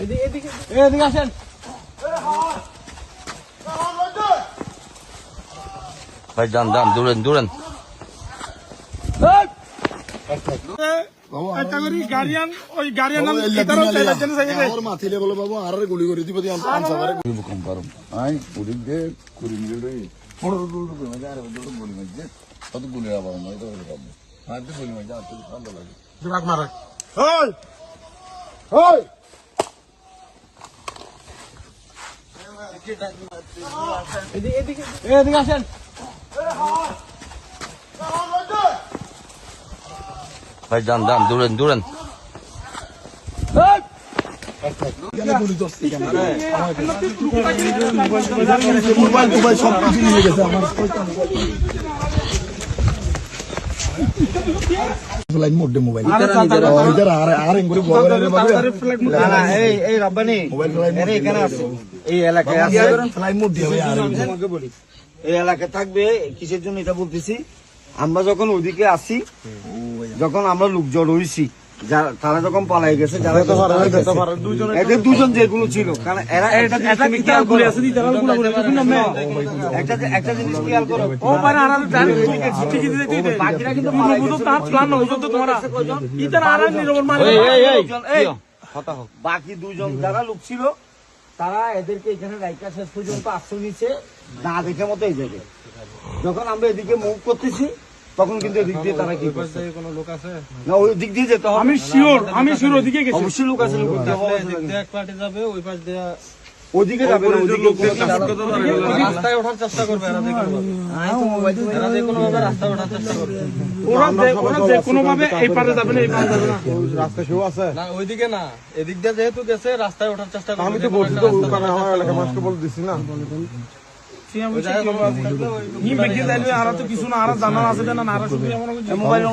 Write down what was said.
এদিকে আসেন। ভাই যান যান, দূরেন দূরেন। এদিকে আসেন। ভাই যান যান, দূরেন দূরেন। এই এলাকায় থাকবে কিসের জন্য এটা বলতেছি, আমরা যখন ওইদিকে আসি, যখন আমরা লোক জড় হয়েছি, তারা যখন পালাই গেছে, যারা এদের দুজন যেগুলো ছিল, কারণ এরা একটা জিনিস খেয়াল করো, বাকিরা কিন্তু বাকি দুজন যারা লোক ছিল, তারা এদেরকে এখানে রাইকা শেষ পর্যন্ত আশ্রয় নিচ্ছে না দেখে মতো এই জায়গায়। যখন আমরা এদিকে মুভ করতেছি, তখন কিন্তু এদিক দিয়ে তারা কি করছে, কোনো লোক আছে না ওই দিক দিয়ে যেতে হবে। আমি শিওর ওদিকে গেছি, অবশ্যই লোক আছে। এক পার্টি যাবে ওই পাশ দিয়ে, ওদিকে যাবে না, ওদিকে রাস্তায় ওঠার চেষ্টা করবে, এরা যে কোনো ভাবে রাস্তায় ওঠার চেষ্টা করবে। ওরা যে কোনো ভাবে এই পারে যাবে না, এই পারে যাবে না, রাস্তা কেউ আছে না ওইদিকে না, এদিক দিয়ে যেহেতু গেছে রাস্তায় ওঠার চেষ্টা করবে। আমি তো বলছি তো ওখানে আমার এলাকা মাস্টার বলে দিছি না, কিছু না আর জানা আছে না, মোবাইল